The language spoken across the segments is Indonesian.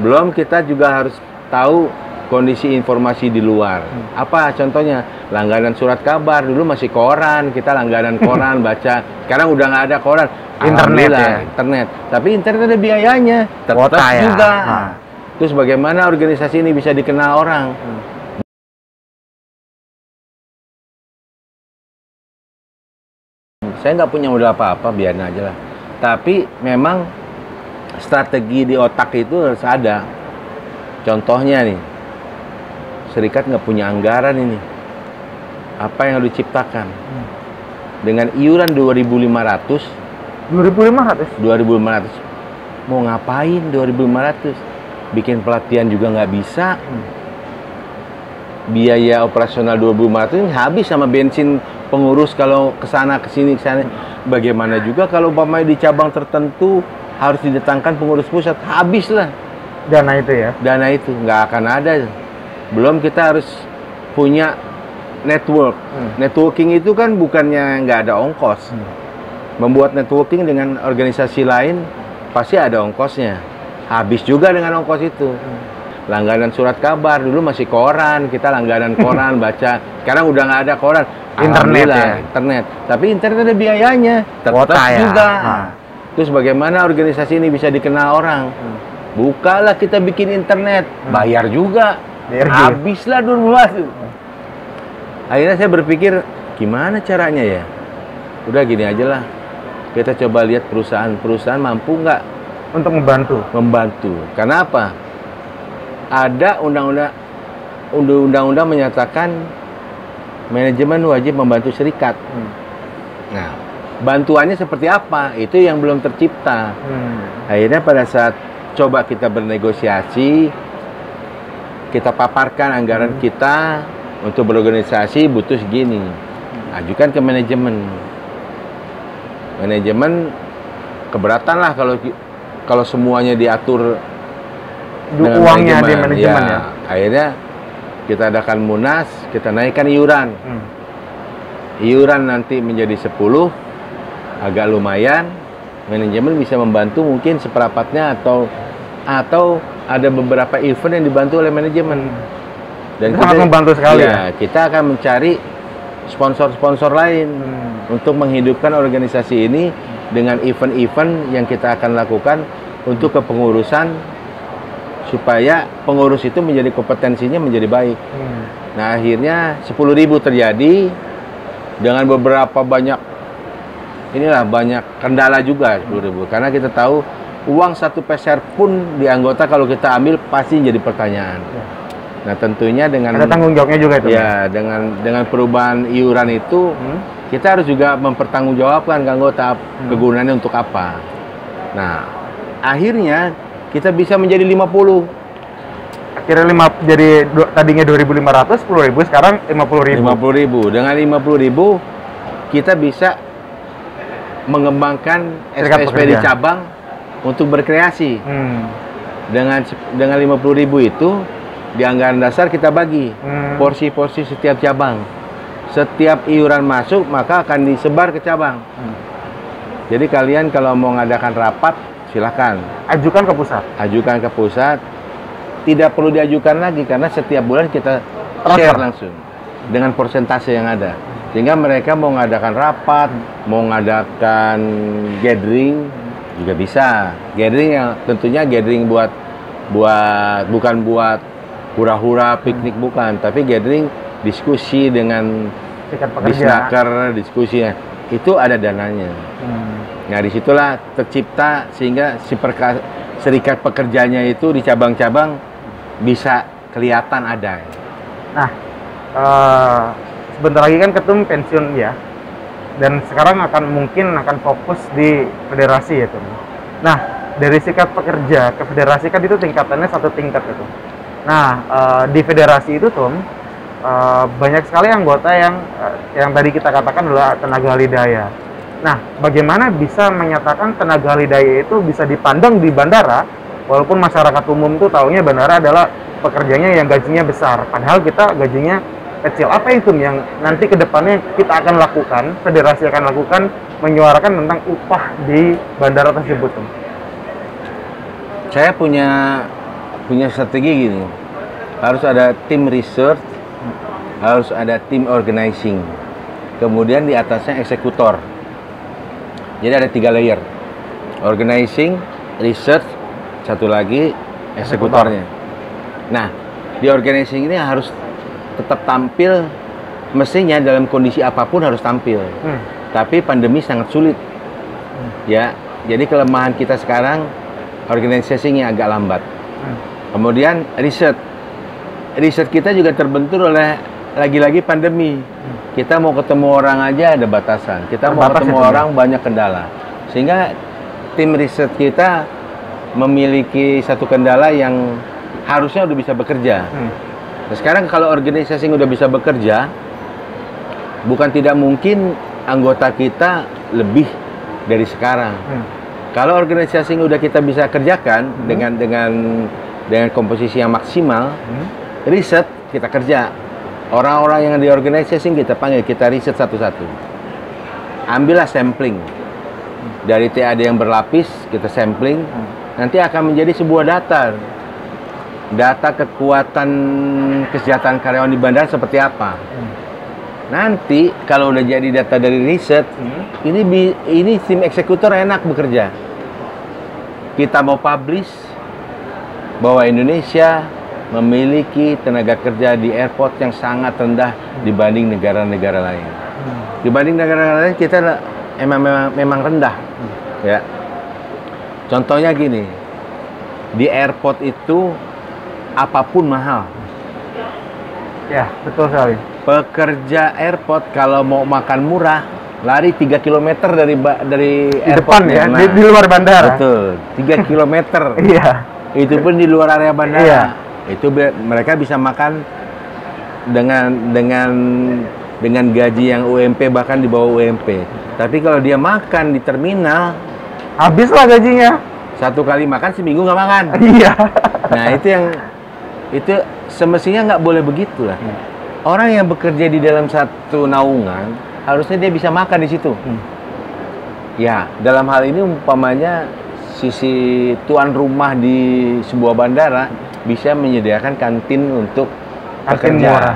Belum kita juga harus tahu kondisi informasi di luar. Apa contohnya? Langganan surat kabar. Dulu masih koran, kita langganan koran baca. Sekarang udah nggak ada koran. Internet ya? Internet. Tapi internet ada biayanya. Tetap ya? juga. Terus bagaimana organisasi ini bisa dikenal orang? Saya nggak punya modal apa-apa, biarin aja lah. Tapi memang strategi di otak itu harus ada. Contohnya nih, serikat nggak punya anggaran ini. Apa yang harus diciptakan? Dengan iuran 2.500. 2.500? Mau ngapain 2.500? Bikin pelatihan juga nggak bisa. Biaya operasional 2.500 ini habis sama bensin pengurus kalau kesana kesini. Bagaimana juga kalau umpamanya di cabang tertentu harus didatangkan pengurus pusat, habis lah dana itu ya. Dana itu nggak akan ada. Belum kita harus punya network. Networking itu kan bukannya nggak ada ongkos. Membuat networking dengan organisasi lain pasti ada ongkosnya. Habis juga dengan ongkos itu. Langganan surat kabar. Dulu masih koran, kita langganan koran baca. Sekarang udah nggak ada koran. Internet ya? Internet. Tapi internet ada biayanya. Tetap juga. Terus bagaimana organisasi ini bisa dikenal orang? Bukalah kita bikin internet. Bayar juga. Habislah dulu. Akhirnya saya berpikir, gimana caranya ya? Udah gini aja lah. Kita coba lihat perusahaan-perusahaan mampu nggak untuk membantu. Karena apa? Ada undang-undang menyatakan manajemen wajib membantu serikat. Nah, bantuannya seperti apa? Itu yang belum tercipta. Akhirnya pada saat coba kita bernegosiasi, kita paparkan anggaran kita untuk berorganisasi butuh segini. Ajukan ke manajemen. Manajemen keberatan lah kalau semuanya diatur uangnya di manajemen ya. Akhirnya kita adakan munas, kita naikkan iuran. Iuran nanti menjadi 10, agak lumayan. Manajemen bisa membantu mungkin seperempatnya atau ada beberapa event yang dibantu oleh manajemen. Dan sangat membantu sekali ya. Kita akan mencari sponsor-sponsor lain untuk menghidupkan organisasi ini dengan event-event yang kita akan lakukan untuk kepengurusan supaya pengurus itu menjadi kompetensinya menjadi baik. Nah, akhirnya 10.000 terjadi dengan beberapa banyak kendala juga 10.000 karena kita tahu uang 1 peser pun di anggota kalau kita ambil pasti jadi pertanyaan. Nah, tentunya dengan ada tanggung jawabnya juga itu. Ya, dengan perubahan iuran itu kita harus juga mempertanggungjawabkan ke anggota kegunaannya untuk apa. Nah, akhirnya kita bisa menjadi 50. Akhirnya jadi tadinya 2.500, 10.000, sekarang 50.000. 50.000. Dengan 50.000 kita bisa mengembangkan SPSP di cabang untuk berkreasi. Dengan 50.000 itu di anggaran dasar kita bagi porsi-porsi setiap cabang. Setiap iuran masuk maka akan disebar ke cabang. Jadi kalian kalau mau ngadakan rapat silakan ajukan ke pusat. Ajukan ke pusat. Tidak perlu diajukan lagi karena setiap bulan kita share langsung dengan persentase yang ada. Sehingga mereka mau ngadakan rapat, mau ngadakan gathering juga bisa. Gathering yang tentunya gathering bukan buat hura-hura piknik bukan, tapi gathering diskusi dengan disnaker, diskusinya. Itu ada dananya. Nah, disitulah tercipta sehingga serikat pekerjanya itu di cabang-cabang bisa kelihatan ada. Nah, sebentar lagi kan ketum pensiun ya, dan sekarang mungkin akan fokus di federasi ya, Tum. Nah, dari serikat pekerja ke federasi kan itu tingkatannya satu tingkat itu. Nah, di federasi itu, Tum, banyak sekali anggota yang tadi kita katakan adalah tenaga alidaya. Nah, bagaimana bisa menyatakan tenaga alidaya itu bisa dipandang di bandara, walaupun masyarakat umum tuh taunya bandara adalah pekerjanya yang gajinya besar, padahal kita gajinya kecil. Apa itu yang nanti ke depannya kita akan lakukan, federasi akan lakukan, menyuarakan tentang upah di bandara tersebut? Saya punya punya strategi gini. Harus ada tim research, harus ada tim organizing. Kemudian di atasnya eksekutor. Jadi ada 3 layer. Organizing, research, satu lagi eksekutornya. Nah, di organizing ini harus tetap tampil, mestinya dalam kondisi apapun harus tampil. Tapi pandemi sangat sulit. Ya, jadi kelemahan kita sekarang organisasinya agak lambat. Kemudian riset kita juga terbentur oleh lagi-lagi pandemi. Kita mau ketemu orang aja ada batasan. Kita mau ketemu orang banyak kendala. Sehingga tim riset kita memiliki satu kendala yang harusnya udah bisa bekerja. Nah, sekarang kalau organisasi udah bisa bekerja, bukan tidak mungkin anggota kita lebih dari sekarang. Kalau organisasi udah kita bisa kerjakan dengan komposisi yang maksimal, riset kita kerja. Orang-orang yang di organisasi kita panggil, kita riset satu-satu. Ambillah sampling. Dari TAD yang berlapis, kita sampling. Nanti akan menjadi sebuah data. Data kekuatan kesejahteraan karyawan di bandara seperti apa. Nanti kalau udah jadi data dari riset, ini tim eksekutor enak bekerja. Kita mau publish bahwa Indonesia memiliki tenaga kerja di airport yang sangat rendah dibanding negara-negara lain. Dibanding negara lain kita memang rendah. Ya. Contohnya gini, di airport itu apapun mahal. Ya, betul sekali. Pekerja airport kalau mau makan murah, lari 3 km dari depan ya, di luar bandara. Betul, 3 km. Iya. Itu pun di luar area bandara. Iya. Itu mereka bisa makan dengan gaji yang UMP, bahkan di bawah UMP. Tapi kalau dia makan di terminal, habislah gajinya. Satu kali makan seminggu nggak makan. Iya. Nah, itu semestinya nggak boleh begitu lah. Orang yang bekerja di dalam satu naungan harusnya dia bisa makan di situ. Ya, dalam hal ini umpamanya sisi tuan rumah di sebuah bandara bisa menyediakan kantin untuk pekerja.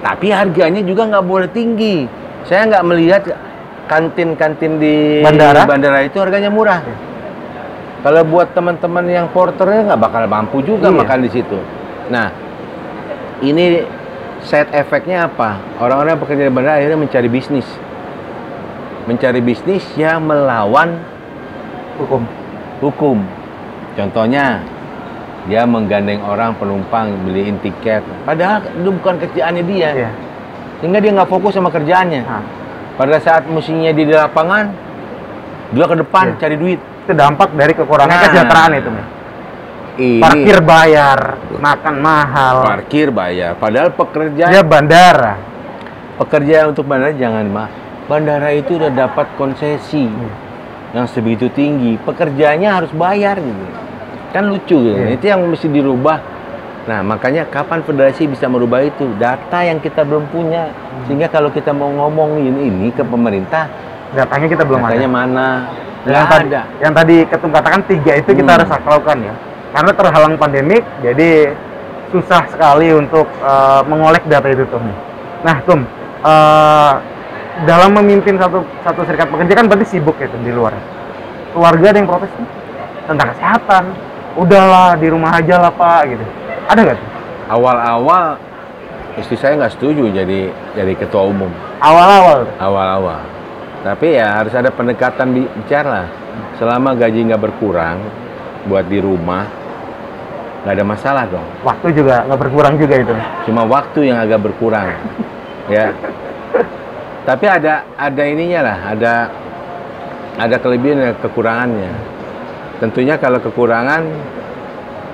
Tapi harganya juga nggak boleh tinggi. Saya nggak melihat kantin-kantin di bandara itu harganya murah. Kalau buat teman-teman yang porternya nggak bakal mampu juga makan di situ. Nah, ini side effect-nya apa? Orang-orang yang bekerja di bandara akhirnya mencari bisnis. Mencari bisnis yang melawan hukum. Contohnya, dia menggandeng orang penumpang beliin tiket. Padahal itu bukan kerjaannya dia. Sehingga dia nggak fokus sama kerjaannya. Pada saat mestinya di lapangan, dia ke depan cari duit. Itu dampak dari kekurangan kesejahteraan itu. Parkir bayar, makan mahal. Parkir bayar. Padahal pekerja dia bandara. Pekerja untuk bandara jangan bandara itu udah dapat konsesi yang sebegitu tinggi. Pekerjanya harus bayar gitu. Kan lucu gitu. Itu yang mesti dirubah. Nah, makanya kapan federasi bisa merubah itu? Data yang kita belum punya. Sehingga kalau kita mau ngomongin ini ke pemerintah, datanya kita belum ada. Datanya mana? Yang tadi Ketum katakan 3 itu kita harus lakukan ya. Karena terhalang pandemik, jadi susah sekali untuk mengolek data itu, Tum. Nah, Tum, dalam memimpin satu serikat pekerja kan berarti sibuk ya, Tum, di luar. Keluarga ada yang protes tentang kesehatan. Udahlah, di rumah aja lah, Pak, gitu. Ada nggak tuh? Awal-awal istri saya nggak setuju jadi ketua umum. Awal-awal. Tapi ya harus ada pendekatan bicara. Selama gaji nggak berkurang buat di rumah, nggak ada masalah dong. Waktu juga nggak berkurang juga itu. Cuma waktu yang agak berkurang. Ya. Tapi ada ininya lah, ada kelebihan dan kekurangannya. Tentunya kalau kekurangan,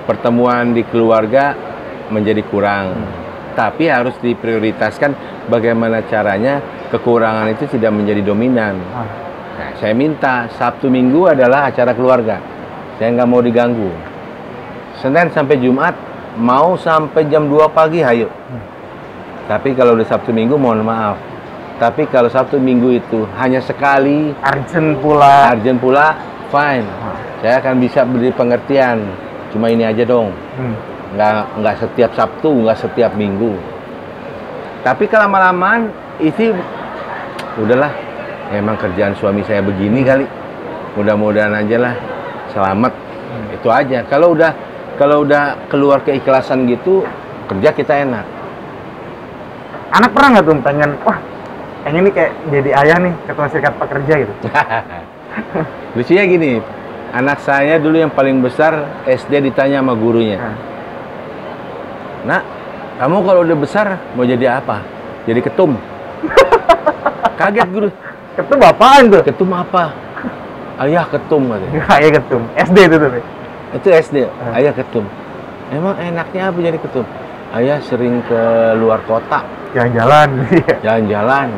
pertemuan di keluarga menjadi kurang. Tapi harus diprioritaskan bagaimana caranya kekurangan itu tidak menjadi dominan. Nah, saya minta Sabtu Minggu adalah acara keluarga. Saya nggak mau diganggu. Senin sampai Jumat mau sampai jam 2 pagi, hayo. Tapi kalau udah Sabtu Minggu mohon maaf. Tapi kalau Sabtu Minggu itu hanya sekali, urgent pula, fine. Saya akan bisa beri pengertian. cuma ini aja dong. Nggak setiap Sabtu, nggak setiap Minggu. Tapi kelamaan itu udahlah, emang kerjaan suami saya begini kali. Mudah-mudahan aja lah selamat. Itu aja. Kalau udah keluar keikhlasan gitu, kerja kita enak. Anak pernah nggak tuh pengen, wah pengen nih kayak jadi ayah nih, ketua serikat pekerja gitu? Lucunya gini, anak saya dulu yang paling besar SD ditanya sama gurunya, "Nak, kamu kalau udah besar mau jadi apa?" "Jadi ketum." Kaget guru. Ketum apaan tuh? "Ketum apa?" "Ayah ketum," katanya. Ayah ketum. SD itu tuh. Itu SD, ayah ketum. "Emang enaknya apa jadi ketum?" "Ayah sering ke luar kota. Jalan-jalan." Jalan-jalan."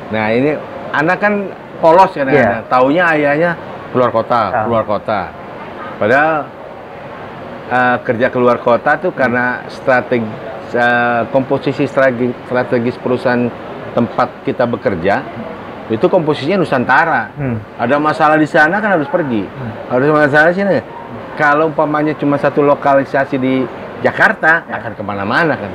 Nah ini anak kan polos kan, taunya ayahnya keluar kota. Padahal kerja keluar kota tuh karena komposisi strategis perusahaan tempat kita bekerja itu komposisinya Nusantara. Ada masalah di sana kan harus pergi, harus masalah di sini. Kalau umpamanya cuma satu lokalisasi di Jakarta, akan kemana-mana kan.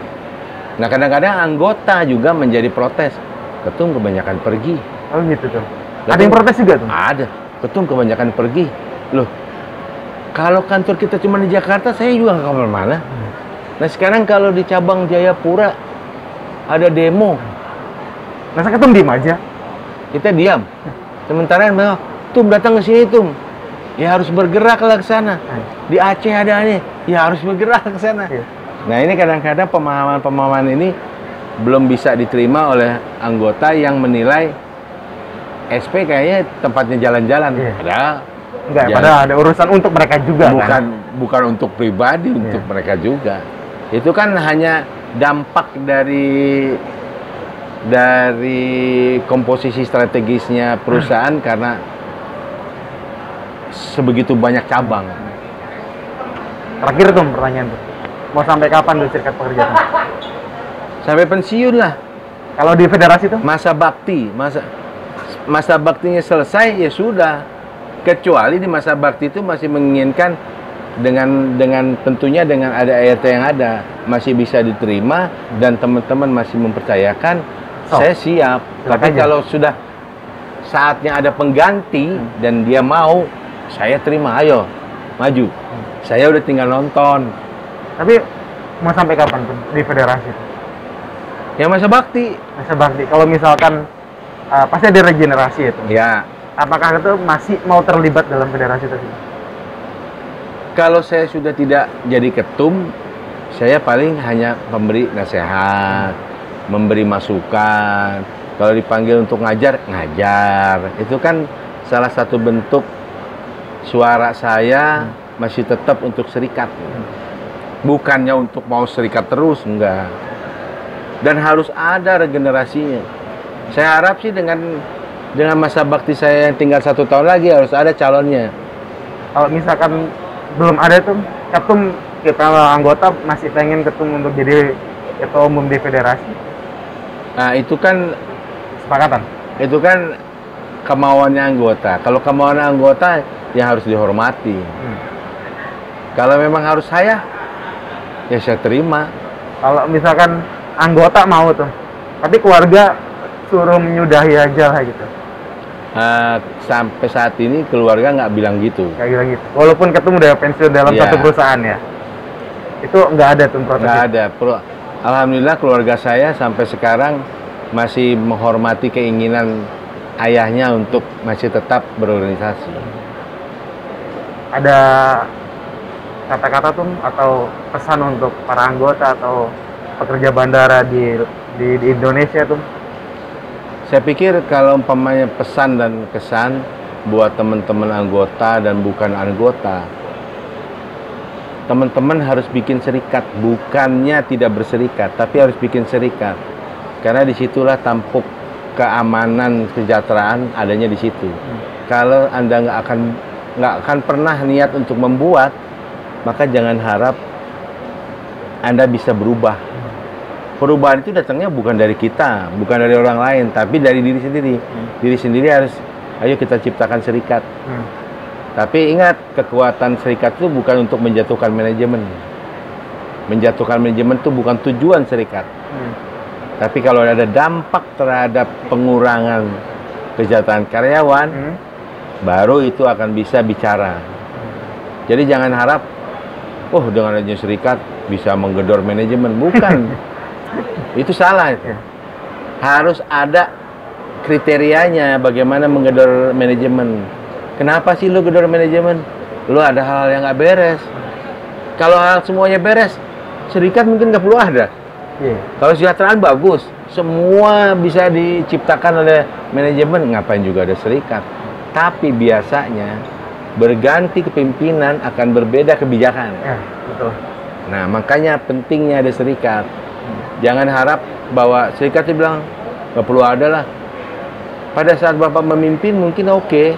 Nah kadang-kadang anggota juga menjadi protes, ketum kebanyakan pergi. Oh gitu tuh. Ada yang protes juga tuh? Ada. Ketum kebanyakan pergi. Loh, kalau kantor kita cuma di Jakarta, saya juga nggak kemana-mana. Nah sekarang kalau di cabang Jayapura ada demo, masa ketum diem aja? Kita diam. Sementara yang Tum datang ke sini Tum, ya harus bergeraklah ke sana. Di Aceh ada ini, ya harus bergerak ke sana. Nah ini kadang-kadang pemahaman ini belum bisa diterima oleh anggota yang menilai SP kayaknya tempatnya jalan-jalan. Padahal ada urusan untuk mereka juga. Bukan untuk pribadi, untuk mereka juga. Itu kan hanya dampak dari komposisi strategisnya perusahaan karena sebegitu banyak cabang. Terakhir tuh pertanyaan tuh, mau sampai kapan tuh serikat pekerja tuh? Sampai pensiun lah. Kalau di federasi tuh? Masa baktinya selesai ya sudah. Kecuali di masa bakti itu masih menginginkan dengan tentunya dengan ada ART yang ada masih bisa diterima dan teman-teman masih mempercayakan, saya siap. Tapi kalau sudah saatnya ada pengganti dan dia mau, saya terima, ayo maju. Saya udah tinggal nonton. Tapi mau sampai kapan tuh di federasi? Ya masa bakti. Masa bakti. Kalau misalkan pasti ada regenerasi itu. Ya. Apakah itu masih mau terlibat dalam federasi tersebut? Kalau saya sudah tidak jadi ketum, saya paling hanya memberi nasihat, memberi masukan. Kalau dipanggil untuk ngajar, ngajar. Itu kan salah satu bentuk suara saya masih tetap untuk serikat. Bukannya untuk mau serikat terus, enggak. Dan harus ada regenerasinya. Saya harap sih dengan masa bakti saya yang tinggal 1 tahun lagi harus ada calonnya. Kalau misalkan belum ada tuh ketum, kita anggota masih pengen ketum untuk jadi ketua umum di federasi. Nah itu kan kesepakatan. Itu kan kemauannya anggota. Kalau kemauan anggota ya harus dihormati. Kalau memang harus saya, ya saya terima. Kalau misalkan anggota mau tuh, tapi keluarga suruh menyudahi aja lah gitu. Sampai saat ini keluarga nggak bilang gitu. Nggak bilang gitu. Walaupun ketemu udah pensiun dalam satu perusahaan ya. Itu nggak ada tuh protes. Nggak ada. Alhamdulillah keluarga saya sampai sekarang masih menghormati keinginan ayahnya untuk masih tetap berorganisasi. Ada kata-kata tuh atau pesan untuk para anggota atau pekerja bandara di Indonesia tuh? Saya pikir kalau umpamanya pesan dan kesan buat teman-teman anggota dan bukan anggota, teman-teman harus bikin serikat, bukannya tidak berserikat, tapi harus bikin serikat. Karena disitulah tampuk keamanan, kesejahteraan adanya di situ. Kalau Anda nggak akan pernah niat untuk membuat, maka jangan harap Anda bisa berubah. Perubahan itu datangnya bukan dari kita, bukan dari orang lain, tapi dari diri sendiri. Diri sendiri harus, ayo kita ciptakan serikat. Tapi ingat, kekuatan serikat itu bukan untuk menjatuhkan manajemen. Menjatuhkan manajemen itu bukan tujuan serikat. Tapi kalau ada dampak terhadap pengurangan kesejahteraan karyawan, baru itu akan bisa bicara. Jadi jangan harap, oh dengan adanya serikat bisa menggedor manajemen. Bukan. Itu salah itu. Harus ada kriterianya bagaimana menggedor manajemen. Kenapa sih lu gedor manajemen? Lu ada hal yang nggak beres. Kalau hal semuanya beres, serikat mungkin nggak perlu ada. Kalau kesejahteraan bagus, semua bisa diciptakan oleh manajemen, ngapain juga ada serikat. Tapi biasanya berganti kepemimpinan akan berbeda kebijakan. Betul. Nah, makanya pentingnya ada serikat. Jangan harap bahwa serikat dibilang nggak perlu ada lah. Pada saat Bapak memimpin mungkin oke.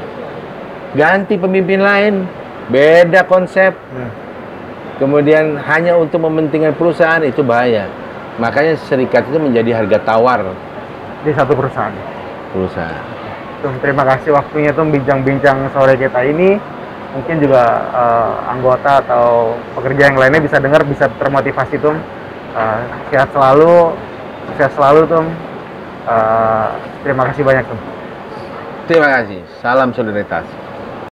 Ganti pemimpin lain, beda konsep. Kemudian hanya untuk mementingkan perusahaan, itu bahaya. Makanya serikat itu menjadi harga tawar Di satu perusahaan. Terima kasih waktunya tuh bincang-bincang sore kita ini. Mungkin juga anggota atau pekerja yang lainnya bisa dengar, bisa termotivasi tuh. Sehat selalu, sukses selalu tuh. Terima kasih banyak tuh. Terima kasih. Salam solidaritas.